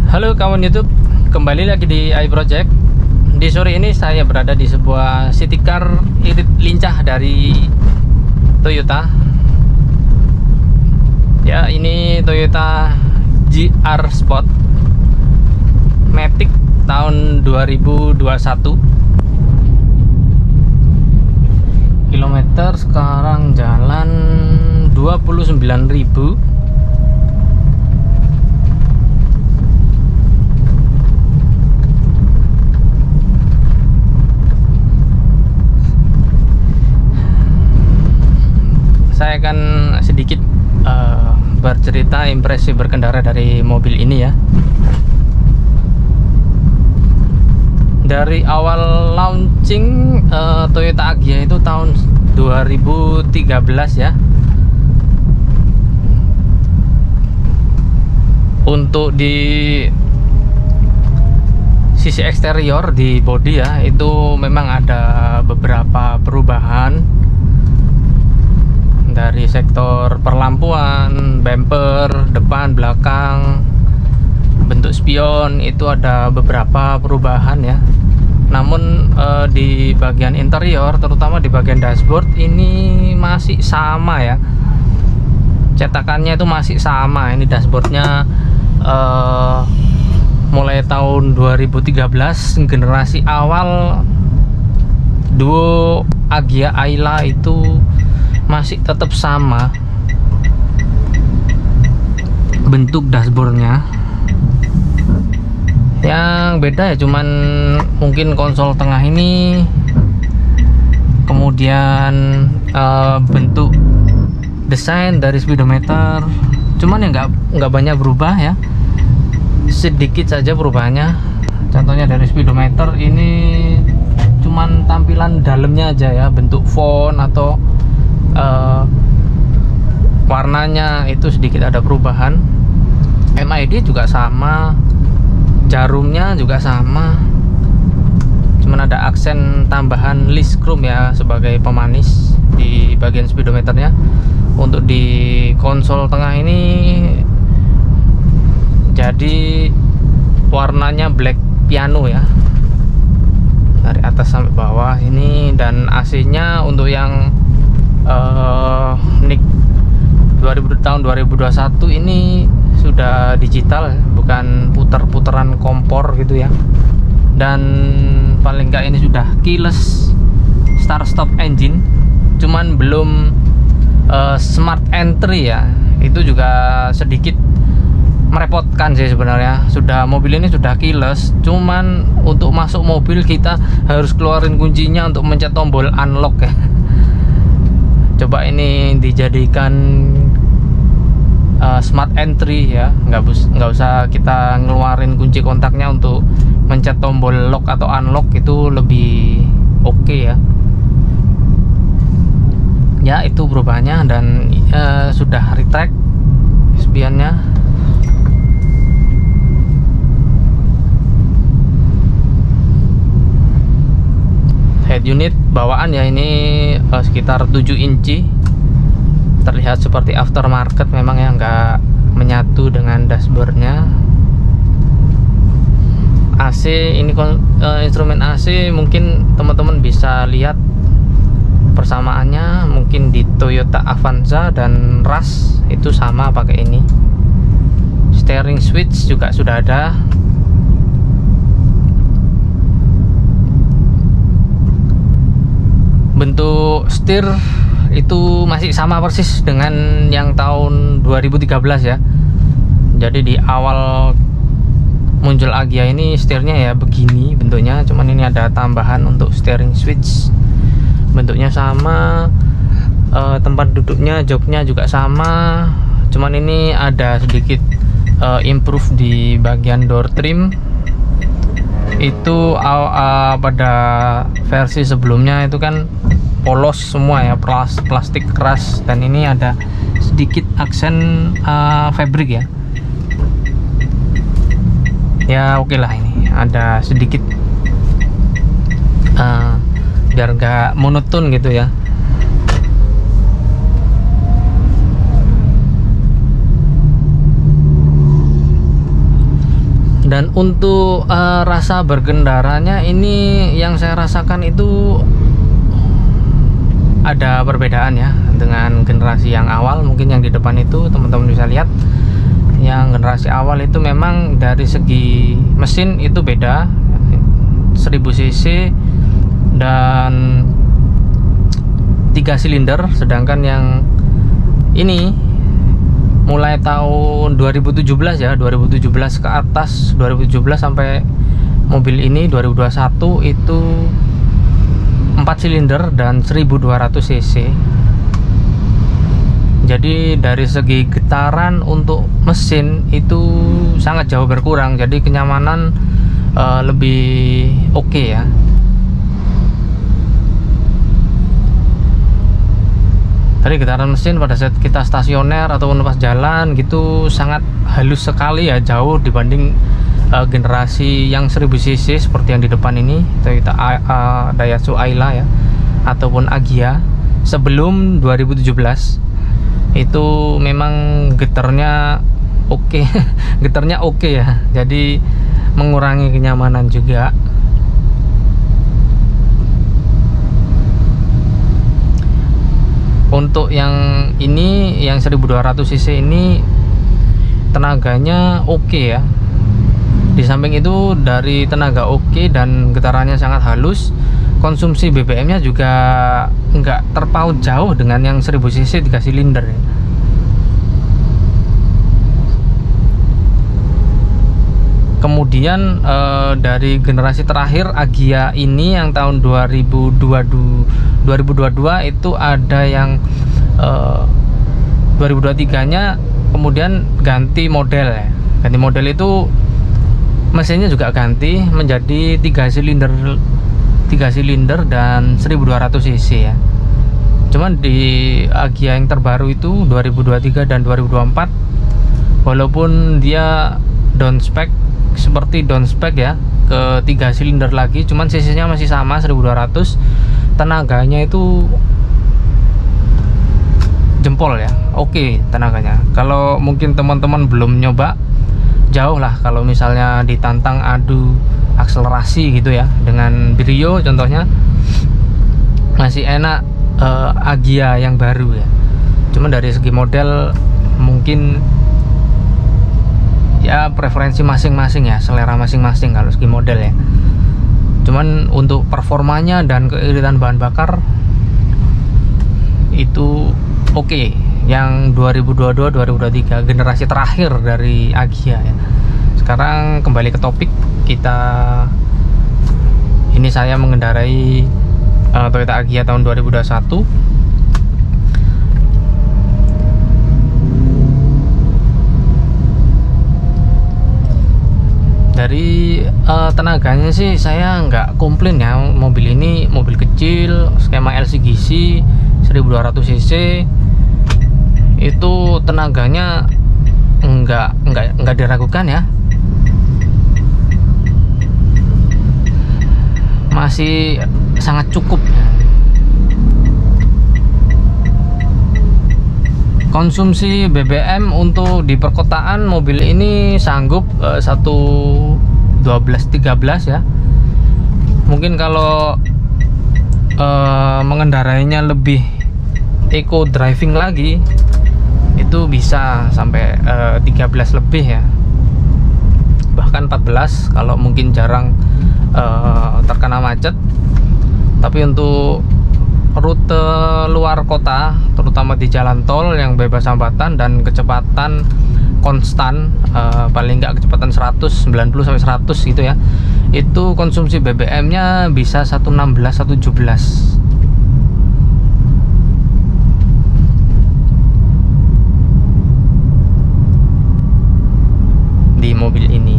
Halo kawan YouTube, kembali lagi di iProject. Di sore ini saya berada di sebuah city car irit lincah dari Toyota. Ya, ini Toyota GR Sport Matic tahun 2021. Kilometer sekarang jalan 29.000. Saya akan sedikit bercerita impresi berkendara dari mobil ini ya. Dari awal launching Toyota Agya itu tahun 2013 ya. Untuk di sisi eksterior di bodi ya, itu memang ada beberapa perubahan. Dari sektor perlampuan, bumper, depan, belakang, bentuk spion itu ada beberapa perubahan ya. Namun di bagian interior, terutama di bagian dashboard ini masih sama ya. Cetakannya itu masih sama. Ini dashboardnya mulai tahun 2013 generasi awal duo Agya Ayla itu masih tetap sama bentuk dashboardnya. Yang beda ya cuman mungkin konsol tengah ini, kemudian bentuk desain dari speedometer, cuman ya nggak banyak berubah ya, sedikit saja perubahannya. Contohnya dari speedometer ini cuman tampilan dalamnya aja ya, bentuk font atau warnanya itu sedikit ada perubahan. MID juga sama, jarumnya juga sama, cuman ada aksen tambahan list chrome ya sebagai pemanis di bagian speedometernya. Untuk di konsol tengah ini jadi warnanya black piano ya, dari atas sampai bawah ini. Dan AC nya untuk yang NIK tahun 2021 ini sudah digital, bukan puter-puteran kompor gitu ya. Dan paling nggak ini sudah keyless start stop engine, cuman belum smart entry ya. Itu juga sedikit merepotkan sih sebenarnya. Mobil ini sudah keyless, cuman untuk masuk mobil kita harus keluarin kuncinya untuk mencet tombol unlock ya. Coba ini dijadikan smart entry ya, nggak usah kita ngeluarin kunci kontaknya untuk mencet tombol lock atau unlock, itu lebih oke ya. Ya itu perubahannya. Dan sudah retract spionnya. Head unit bawaan ya, ini sekitar 7 inci, terlihat seperti aftermarket memang ya, nggak menyatu dengan dashboardnya. AC ini instrumen AC mungkin teman-teman bisa lihat persamaannya, mungkin di Toyota Avanza dan Rush itu sama pakai ini. Steering switch juga sudah ada. Bentuk setir itu masih sama persis dengan yang tahun 2013 ya. Jadi di awal muncul Agya ini setirnya ya begini bentuknya, cuman ini ada tambahan untuk steering switch, bentuknya sama. Tempat duduknya, joknya juga sama, cuman ini ada sedikit improve di bagian door trim. Itu pada versi sebelumnya itu kan polos semua ya, plastik keras, dan ini ada sedikit aksen fabric ya. Ya oke lah, ini ada sedikit biar gak monoton gitu ya. Dan untuk rasa berkendaranya ini yang saya rasakan itu ada perbedaan ya dengan generasi yang awal. Mungkin yang di depan itu teman-teman bisa lihat, yang generasi awal itu memang dari segi mesin itu beda, 1000 cc dan 3 silinder, sedangkan yang ini mulai tahun 2017 ya, 2017 ke atas, 2017 sampai mobil ini 2021 itu 4 silinder dan 1200 cc. Jadi dari segi getaran untuk mesin itu sangat jauh berkurang, jadi kenyamanan lebih oke ya. Tadi getaran mesin pada saat kita stasioner ataupun pas jalan gitu sangat halus sekali ya, jauh dibanding generasi yang 1000 cc seperti yang di depan ini, Toyota Daihatsu Ayla ya, ataupun Agya sebelum 2017 itu memang getarnya oke. Getarnya oke ya, jadi mengurangi kenyamanan juga. Untuk yang ini, yang 1200 cc ini tenaganya oke ya. Di samping itu dari tenaga oke dan getarannya sangat halus, konsumsi BBM-nya juga nggak terpaut jauh dengan yang 1000 cc 3 silinder ya. Kemudian dari generasi terakhir Agya ini yang tahun 2022 itu ada yang 2023 nya kemudian ganti model ya. Ganti model itu mesinnya juga ganti menjadi 3 silinder dan 1200 cc ya. Cuman di Agya yang terbaru itu 2023 dan 2024 walaupun dia down spec seperti down spec ya ke 3 silinder lagi, cuman cc-nya masih sama 1200, tenaganya itu jempol ya, oke tenaganya. Kalau mungkin teman-teman belum nyoba, jauh lah kalau misalnya ditantang adu akselerasi gitu ya dengan Brio contohnya, masih enak Agya yang baru ya. Cuman dari segi model mungkin ya preferensi masing-masing ya, selera masing-masing kalau segi model ya. Cuman untuk performanya dan keiritan bahan bakar itu oke. Yang 2022-2023 generasi terakhir dari Agya ya. Sekarang kembali ke topik kita. Ini saya mengendarai Toyota Agya tahun 2021. Dari tenaganya sih saya nggak komplain ya, mobil ini mobil kecil, skema LCGC 1200 cc itu tenaganya nggak diragukan ya, masih sangat cukup. Konsumsi BBM untuk di perkotaan mobil ini sanggup 1.12-13 ya. Mungkin kalau mengendarainya lebih eco driving lagi itu bisa sampai 13 lebih ya, bahkan 14 kalau mungkin jarang terkena macet. Tapi untuk rute luar kota, terutama di jalan tol yang bebas hambatan dan kecepatan konstan, paling nggak kecepatan 90-100 gitu ya, itu konsumsi BBM-nya bisa 116-117 di mobil ini.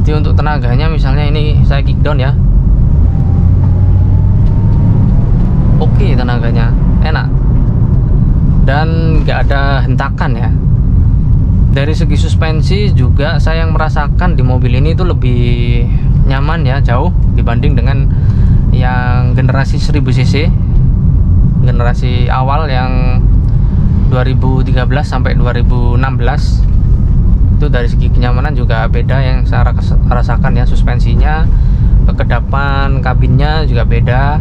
Jadi untuk tenaganya misalnya ini saya kickdown ya, oke tenaganya enak dan nggak ada hentakan ya. Dari segi suspensi juga saya yang merasakan di mobil ini itu lebih nyaman ya, jauh dibanding dengan yang generasi 1000 cc, generasi awal yang 2013 sampai 2016. Itu dari segi kenyamanan juga beda yang saya rasakan ya, suspensinya, kekedapan kabinnya juga beda.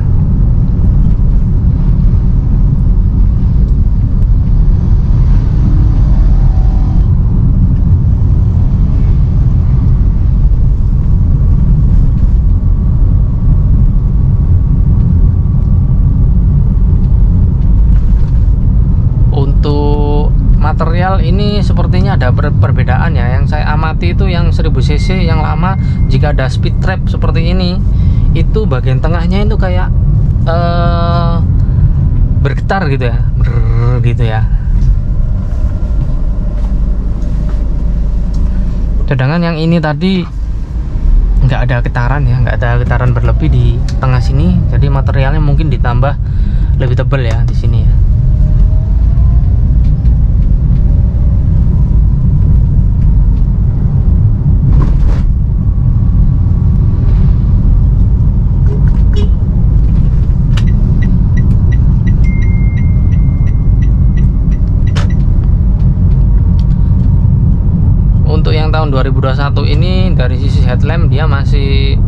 Material ini sepertinya ada perbedaan ya. Yang saya amati itu yang 1000 cc yang lama, jika ada speed trap seperti ini, itu bagian tengahnya itu kayak bergetar gitu ya, gitu ya. Sedangkan yang ini tadi nggak ada getaran ya, nggak ada getaran berlebih di tengah sini. Jadi materialnya mungkin ditambah lebih tebal ya di sini ya. Untuk yang tahun 2021 ini dari sisi headlamp dia masih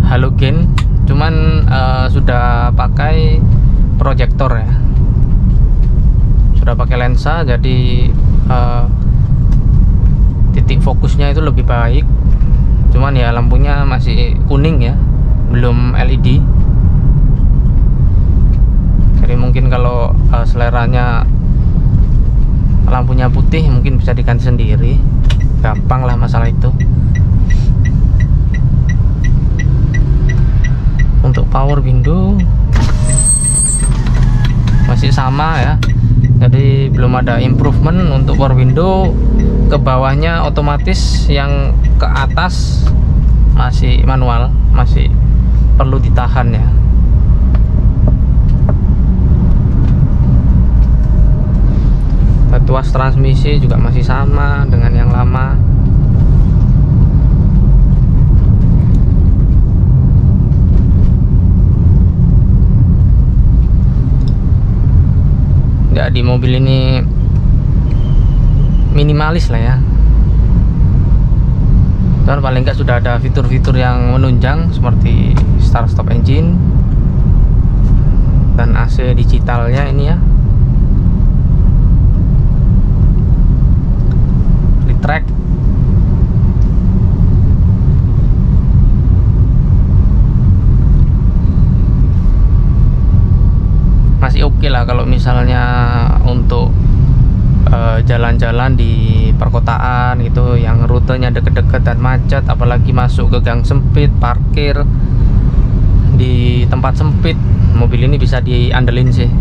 halogen, cuman sudah pakai proyektor ya, sudah pakai lensa, jadi titik fokusnya itu lebih baik. Cuman ya lampunya masih kuning ya, belum LED. Jadi mungkin kalau seleranya lampunya putih mungkin bisa diganti sendiri, gampang lah masalah itu. Untuk power window masih sama ya, jadi belum ada improvement. Untuk power window ke bawahnya otomatis, yang ke atas masih manual, masih perlu ditahan ya. Tuas transmisi juga masih sama dengan yang lama. Ya, di mobil ini minimalis lah ya. Dan paling nggak sudah ada fitur-fitur yang menunjang seperti start stop engine dan AC digitalnya ini ya. Track masih oke lah kalau misalnya untuk jalan-jalan di perkotaan gitu, yang rutenya deket-deket dan macet, apalagi masuk ke gang sempit, parkir di tempat sempit, mobil ini bisa diandelin sih.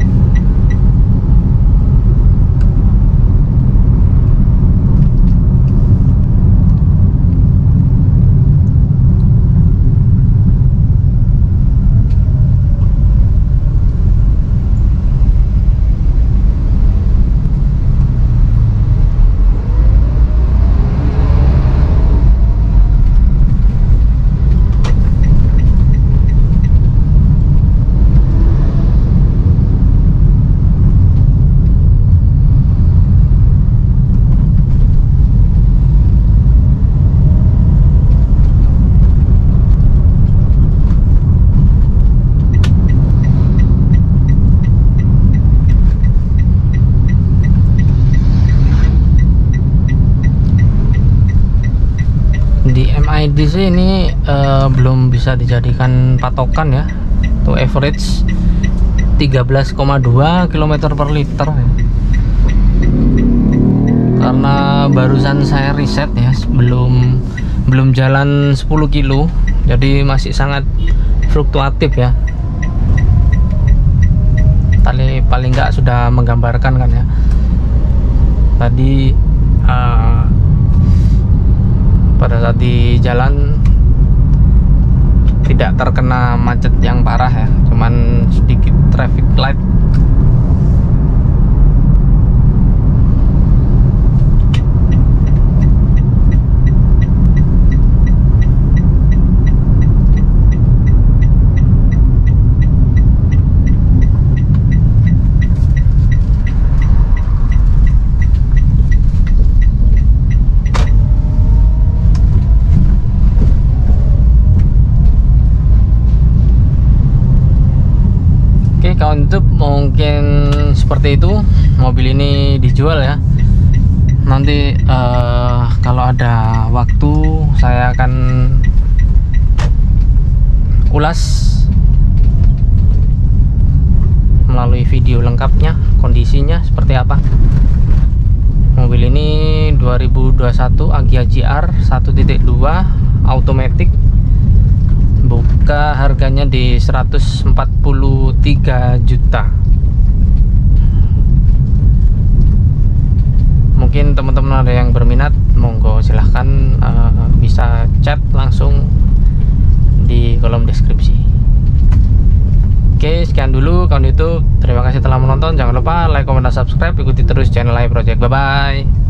MIDC ini belum bisa dijadikan patokan ya. Tuh average 13,2 km per liter ya. Karena barusan saya riset ya, belum jalan 10 kilo, jadi masih sangat fluktuatif ya. Tadi paling nggak sudah menggambarkan kan ya. Tadi pada saat di jalan tidak terkena macet yang parah ya, cuman sedikit traffic light. mungkin seperti itu. Mobil ini dijual ya. Nanti kalau ada waktu saya akan ulas melalui video lengkapnya, kondisinya seperti apa. Mobil ini 2021 Agya GR 1.2 automatic, buka harganya di 143 juta. Mungkin teman-teman ada yang berminat, monggo silahkan bisa chat langsung di kolom deskripsi. Oke, sekian dulu kawan YouTube. Terima kasih telah menonton. Jangan lupa like, comment, dan subscribe. Ikuti terus channel Live Project. Bye bye.